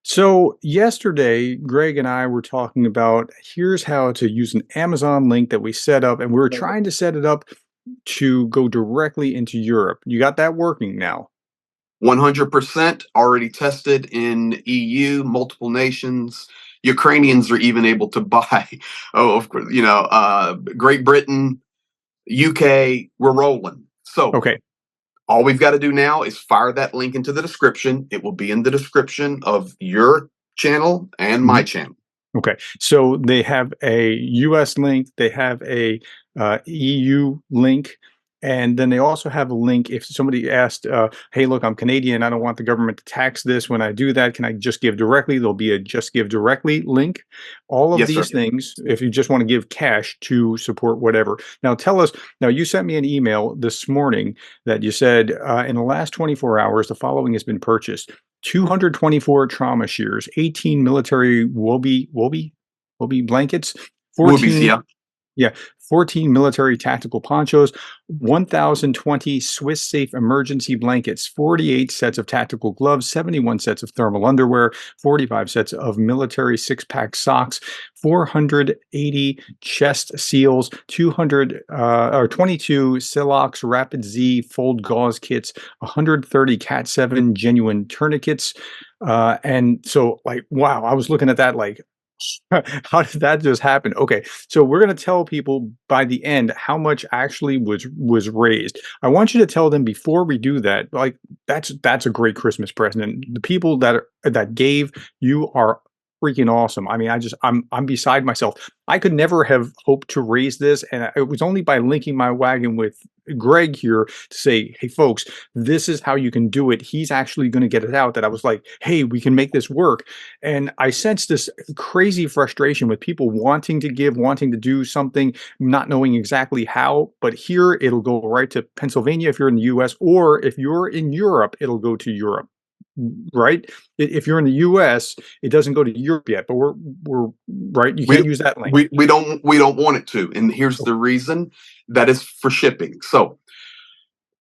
So yesterday, Greg and I were talking about here's how to use an Amazon link that we set up, and we were trying to set it up to go directly into Europe. You got that working now? 100% already tested in EU, multiple nations. Ukrainians are even able to buy. Oh, of course, Great Britain, UK, we're rolling. So Okay. all we've got to do now is fire that link into the description. It will be in the description of your channel and my Mhm. channel. Okay. So they have a US link, they have a EU link, and then they also have a link if somebody asked, hey, look, I'm Canadian, I don't want the government to tax this when I do that. Can I just give directly? There'll be a just give directly link. All of Yes, sir. these things, if you just want to give cash to support whatever. Now, tell us, now you sent me an email this morning that you said in the last 24 hours, the following has been purchased. 224 trauma shears, 18 military Wobi blankets, Woobies, 14 yeah. yeah, 14 military tactical ponchos, 1,020 Swiss safe emergency blankets, 48 sets of tactical gloves, 71 sets of thermal underwear, 45 sets of military six-pack socks, 480 chest seals, 200 or 22 Silox Rapid Z fold gauze kits, 130 Cat 7 genuine tourniquets. And so like, wow, I was looking at that like, how did that just happen? Okay, so we're going to tell people by the end how much actually was raised. I want you to tell them before we do that. Like that's a great Christmas present. And the people that gave, you are freaking awesome. I mean, I'm beside myself. I could never have hoped to raise this, and it was only by linking my wagon with Greg here to say, hey, folks, this is how you can do it. He's actually going to get it out. That I was like, hey, we can make this work. And I sensed this crazy frustration with people wanting to give, wanting to do something, not knowing exactly how. But here it'll go right to Pennsylvania if you're in the US, or if you're in Europe, it'll go to Europe. Right? If you're in the US, it doesn't go to Europe yet, but we're right. You We can't use that link. we don't want it to. And here's the reason: that is for shipping. So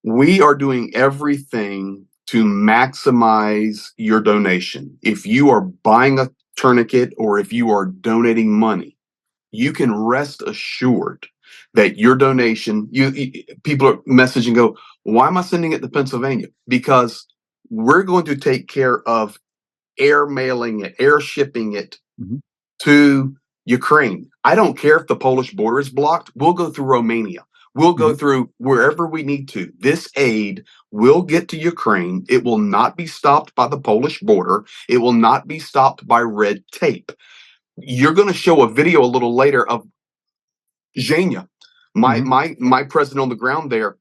we are doing everything to maximize your donation. If you are buying a tourniquet or if you are donating money, you can rest assured that your donation, people are messaging, go, why am I sending it to Pennsylvania? Because we're going to take care of air mailing it, air shipping it Mhm. to Ukraine. I don't care if the Polish border is blocked. We'll go through Romania. We'll go Mhm. through wherever we need to. This aid will get to Ukraine. It will not be stopped by the Polish border. It will not be stopped by red tape. You're going to show a video a little later of Zhenya, my Mhm. my my president on the ground there,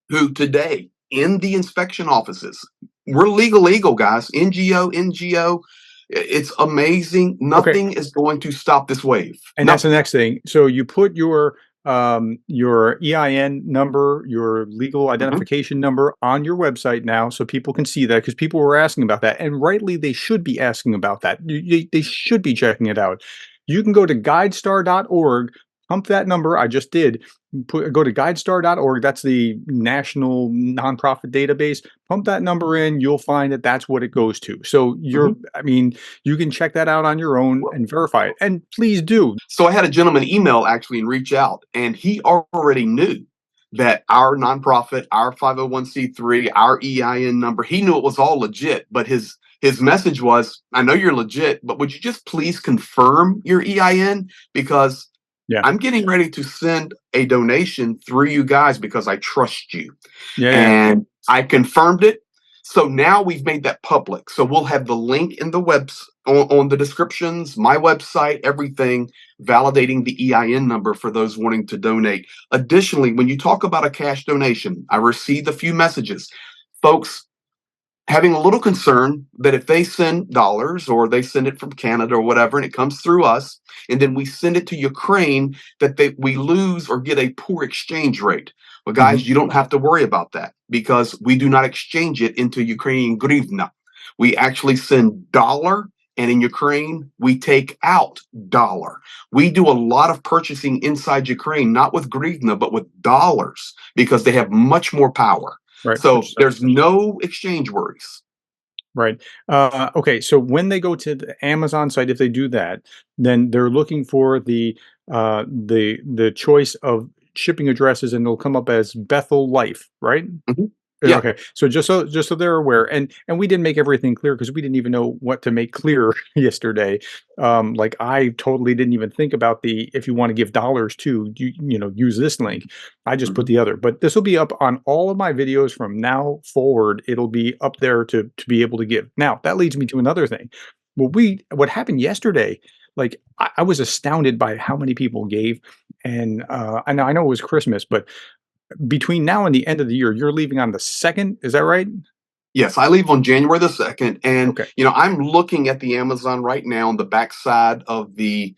who today in the inspection offices, we're legal guys, NGO. It's amazing. Okay. Nothing is going to stop this wave. And that's the Nothing. next thing. So you put your EIN number, your legal Mhm. identification number on your website now so people can see that because people were asking about that. And rightly, they should be asking about that. They should be checking it out. You can go to guidestar.org, pump that number. I just did. Go to guidestar.org. That's the national nonprofit database. Pump that number in. You'll find that that's what it goes to. So Mhm. I mean, you can check that out on your own and verify it. And please do. So I had a gentleman email actually and reach out, and he already knew that our nonprofit, our 501c3, our EIN number, he knew it was all legit, but his message was, I know you're legit, but would you just please confirm your EIN? Because Yeah. I'm getting ready to send a donation through you guys because I trust you. Yeah, yeah. And I confirmed it. So now we've made that public. So we'll have the link in the on the descriptions, my website, everything, validating the EIN number for those wanting to donate. Additionally, when you talk about a cash donation, I received a few messages. Folks having a little concern that if they send dollars or they send it from Canada or whatever, and it comes through us, and then we send it to Ukraine, that we lose or get a poor exchange rate. Well, Mhm. guys, you don't have to worry about that because we do not exchange it into Ukrainian hryvnia. We actually send dollar, and in Ukraine, we take out dollar. We do a lot of purchasing inside Ukraine, not with hryvnia, but with dollars because they have much more power. Right. So there's no exchange worries. Right. Okay. So when they go to the Amazon site, if they do that, then they're looking for the choice of shipping addresses, and they'll come up as Bethel Life, right? Mhm. Yeah, Yeah. okay. So just so they're aware, and we didn't make everything clear because we didn't even know what to make clear yesterday. Like I totally didn't even think about the if you want to give dollars to use this link. I just put Mhm. the other. But this will be up on all of my videos from now forward. It'll be up there to be able to give. Now that leads me to another thing. What happened yesterday? Like I was astounded by how many people gave, and I know it was Christmas, but between now and the end of the year, you're leaving on the 2nd, is that right? Yes, I leave on January the 2nd. And, Okay. I'm looking at the Amazon right now on the backside of the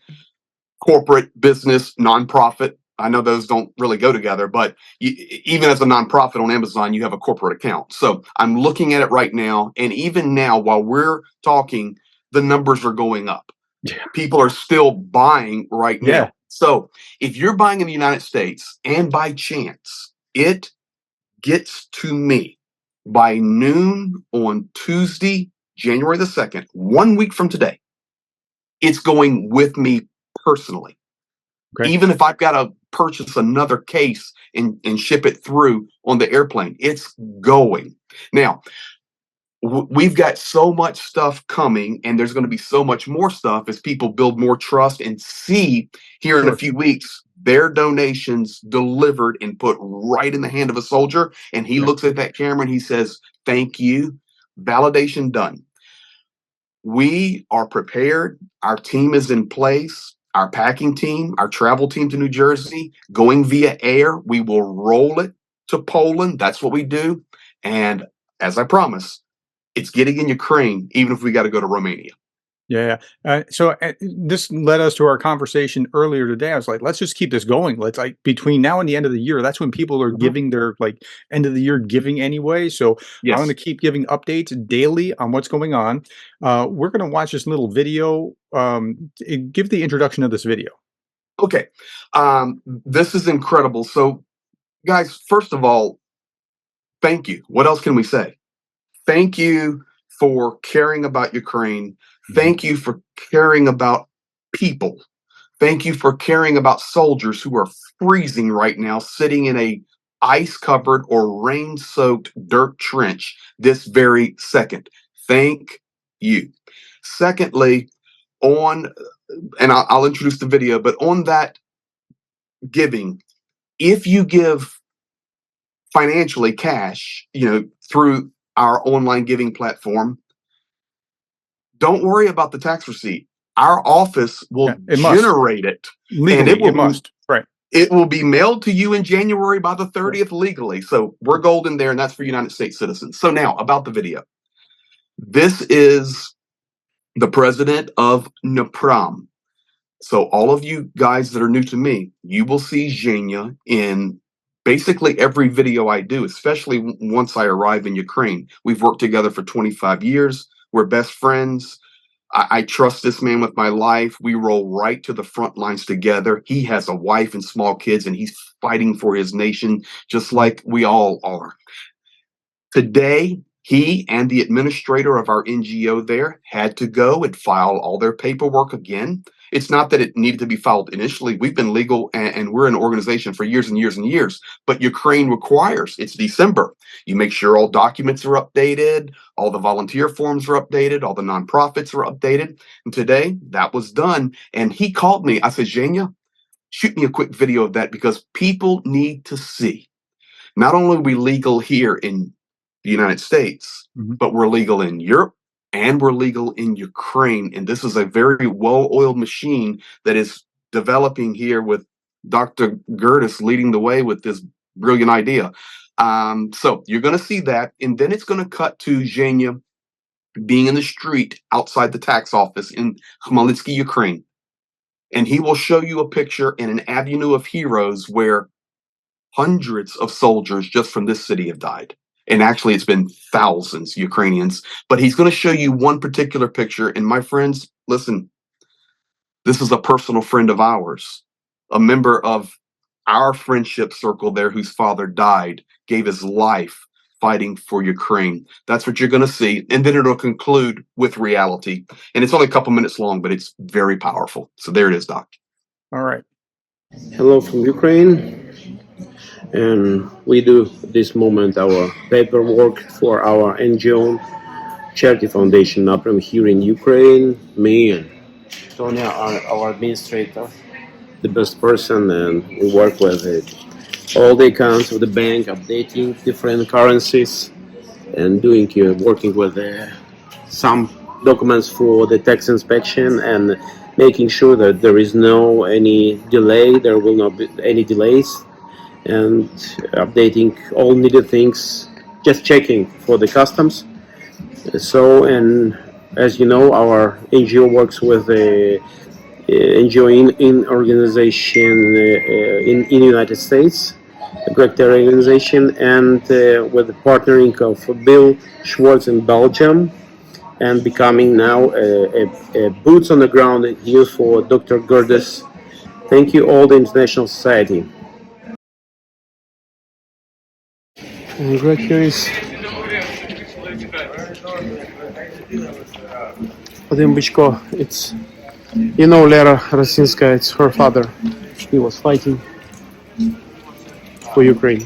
corporate business nonprofit. I know those don't really go together, but even as a nonprofit on Amazon, you have a corporate account. So I'm looking at it right now. And even now, while we're talking, the numbers are going up. Yeah. People are still buying right Yeah. now. So if you're buying in the United States and by chance it gets to me by noon on Tuesday, January the 2nd, 1 week from today, it's going with me personally. Okay. Even if I've got to purchase another case and ship it through on the airplane, it's going. Now, we've got so much stuff coming, and there's going to be so much more stuff as people build more trust and see here in a Sure. few weeks their donations delivered and put right in the hand of a soldier. And he Yeah. looks at that camera and he says, "Thank you. Validation done." We are prepared. Our team is in place. Our packing team, our travel team to New Jersey, going via air. We will roll it to Poland. That's what we do. And as I promised, it's getting in Ukraine, even if we got to go to Romania. Yeah, yeah. This led us to our conversation earlier today. I was like, let's just keep this going. Let's like between now and the end of the year, that's when people are Mhm. giving their like end of the year giving anyway. So I'm going to Yes. keep giving updates daily on what's going on. We're going to watch this little video. Give the introduction of this video. Okay. This is incredible. So, guys, first of all, thank you. What else can we say? Thank you for caring about Ukraine. Mhm. Thank you for caring about people. Thank you for caring about soldiers who are freezing right now, sitting in a ice-covered or rain-soaked dirt trench this very second. Thank you. Secondly, on and I'll introduce the video, but on that giving, if you give financially cash, through our online giving platform, don't worry about the tax receipt. Our office Yeah, will it must generate it, and legally. It must. Right. it will be mailed to you in January by the Right. 30th legally. So we're golden there, and that's for United States citizens. So now about the video. This is the president of NPRAM. So all of you guys that are new to me, you will see Zhenya in basically every video I do, especially once I arrive in Ukraine. We've worked together for 25 years. We're best friends. I trust this man with my life. We roll right to the front lines together. He has a wife and small kids, and he's fighting for his nation just Mhm. like we all are. Today, he and the administrator of our NGO there had to go and file all their paperwork again. It's not that it needed to be filed initially. We've been legal and we're an organization for years and years and years, but Ukraine requires it's December. You make sure all documents are updated, all the volunteer forms are updated, all the nonprofits are updated. And today that was done. And he called me. I said, Zhenya, shoot me a quick video of that because people need to see. Not only are we legal here in the United States, Mhm. but we're legal in Europe and we're legal in Ukraine. And this is a very well oiled machine that is developing here with Dr. Gertis leading the way with this brilliant idea. So you're going to see that. And then it's going to cut to Zhenya being in the street outside the tax office in Khmelnytsky, Ukraine. And he will show you a picture in an avenue of heroes where hundreds of soldiers just from this city have died. And actually, it's been thousands Ukrainians. But he's going to show you one particular picture. And my friends, listen, this is a personal friend of ours, a member of our friendship circle there whose father died, gave his life fighting for Ukraine. That's what you're going to see. And then it'll conclude with reality. And it's only a couple minutes long, but it's very powerful. So there it is, Doc. All right. Hello from Ukraine. And we do this moment our paperwork for our NGO charity foundation up here in Ukraine. Me and Tonya are our administrator, the best person, and we work with it. All the accounts of the bank, updating different currencies, and doing working with some documents for the tax inspection and making sure that there is no any delay. There will not be any delays, and updating all needed things. Just checking for the customs. So, and as you know, our NGO works with the NGO in organization in the United States, a great organization, and with the partnering of Bill Schwartz in Belgium, and becoming now a boots on the ground here for Dr. Gerdes. Thank you all the International Society. And right here is Vadim Bichko. It's, you know, Lera Rosinska, it's her father. He was fighting for Ukraine.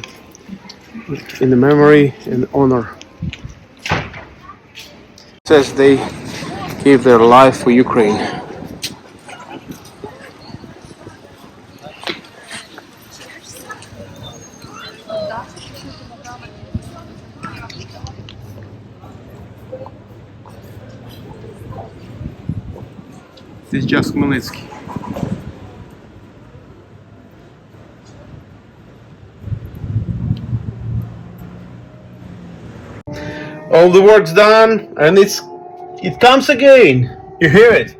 In the memory and honor. It says they gave their life for Ukraine. This is just Khmelnytsky. All the work's done, and it comes again. You hear it?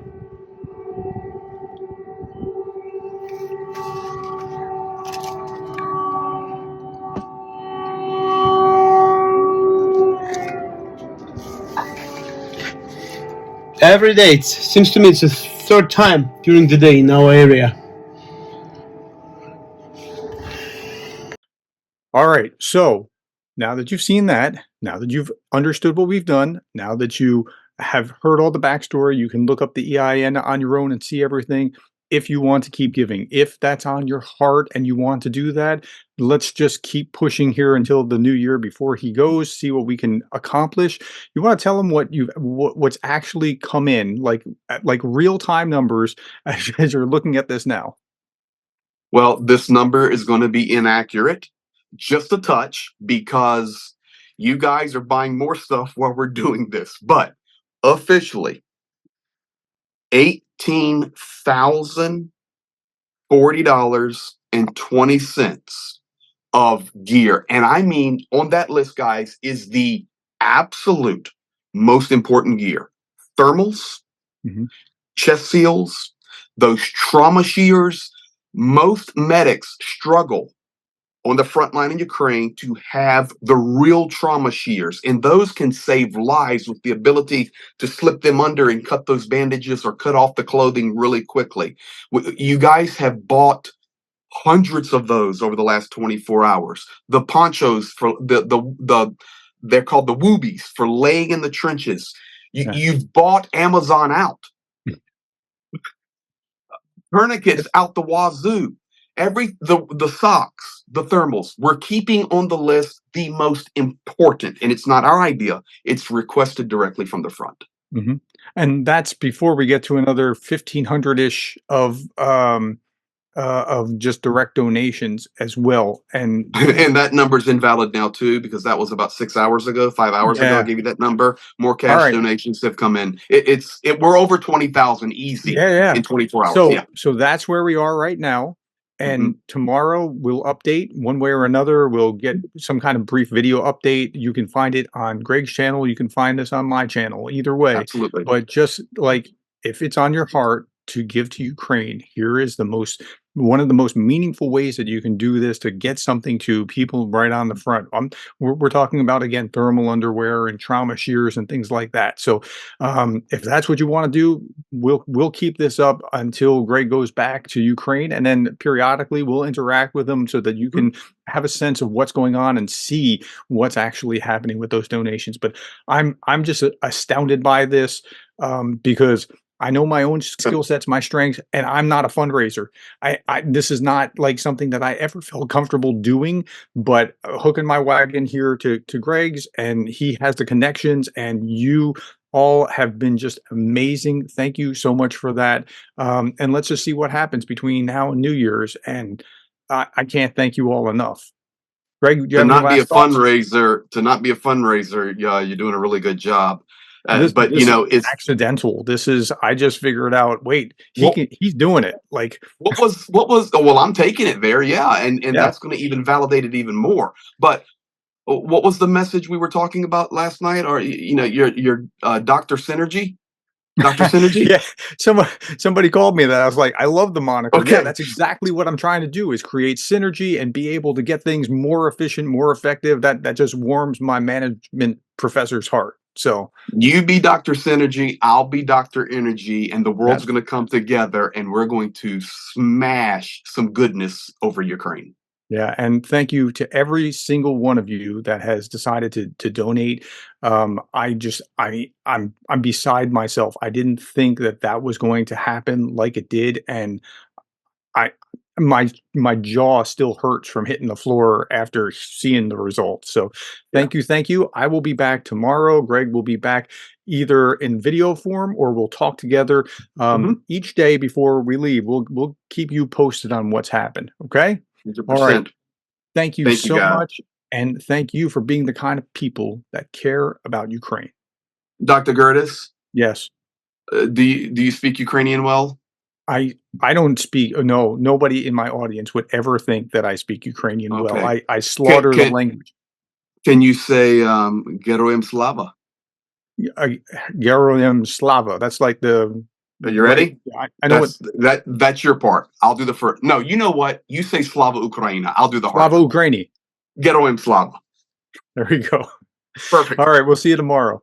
Every day. It seems to me it's the third time during the day in our area. All right. So now that you've seen that, now that you've understood what we've done, now that you have heard all the backstory, you can look up the EIN on your own and see everything. If you want to keep giving, if that's on your heart and you want to do that, let's just keep pushing here until the new year before he goes, see what we can accomplish. You want to tell him what's actually come in, like real-time numbers as you're looking at this now. Well, this number is going to be inaccurate, just a touch, because you guys are buying more stuff while we're doing this. But officially, $18,040.20 of gear. And I mean, on that list, guys, is the absolute most important gear. Thermals, chest seals, those trauma shears. Most medics struggle on the front line in Ukraine to have the real trauma shears, and those can save lives with the ability to slip them under and cut those bandages or cut off the clothing really quickly. You guys have bought hundreds of those over the last 24 hours. The ponchos for they're called the woobies for laying in the trenches. You've bought Amazon out. Tourniquets out the wazoo. The socks, the thermals, we're keeping on the list the most important, and it's not our idea. It's requested directly from the front. And that's before we get to another 1,500-ish of just direct donations as well. And that number's invalid now too, because that was about 6 hours ago, 5 hours ago. I gave you that number. More cash donations have come in. We're over 20,000 easy in 24 hours. So that's where we are right now. And tomorrow we'll update one way or another. We'll get some kind of brief video update. You can find it on Greg's channel. You can find this on my channel. Either way. Absolutely. But just like, if it's on your heart, to give to Ukraine, here is one of the most meaningful ways that you can do this to get something to people right on the front. We're talking about, again, thermal underwear and trauma shears and things like that. So if that's what you want to do, we'll keep this up until Greg goes back to Ukraine, and then periodically we'll interact with him so that you can have a sense of what's going on and see what's actually happening with those donations. But I'm just astounded by this, because I know my own skill sets, my strengths, and I'm not a fundraiser. This is not like something that I ever felt comfortable doing, but hooking my wagon here to Greg's, and he has the connections, and you all have been just amazing. Thank you so much for that. And let's just see what happens between now and New Year's. And I can't thank you all enough. Greg, do you To have any not be a last thoughts? fundraiser, you're doing a really good job. But This is it's accidental. I just figured out, wait, what he's doing it. Like, well, I'm taking it there, yeah, and yeah. that's going to even validate it even more. But what was the message we were talking about last night? Or your Dr. Synergy, Dr. Synergy. Yeah, somebody called me that. I was like, I love the moniker. Yeah, Okay, that's exactly what I'm trying to do, is create synergy and be able to get things more efficient, more effective. That just warms my management professor's heart. So you be Dr. Synergy, I'll be Dr. Energy, and the world's that's going to come together, and we're going to smash some goodness over Ukraine. Yeah, and thank you to every single one of you that has decided to donate. I'm beside myself. I didn't think that was going to happen like it did, and I my jaw still hurts from hitting the floor after seeing the results. So Yeah. thank you. I will be back tomorrow. Greg will be back either in video form, or we'll talk together Mhm. each day before we leave. We'll keep you posted on what's happened. Okay. All right. 100%. Thank you Thank you, so guys. much, and thank you for being the kind of people that care about Ukraine. Dr. Gertis, Yes. do you speak Ukrainian well? I don't speak, no, nobody in my audience would ever think that I speak Ukrainian well. Okay. I Can slaughter the can language. can you say Geroim Slava? Y Geroyam Slava, that's like the Are you right. ready? I know what That's your part. I'll do the first. No, you know what? You say Slava Ukraina. I'll do the hard Slava one. Ukraini. Geroim Slava. There we go. Perfect. All right, we'll see you tomorrow.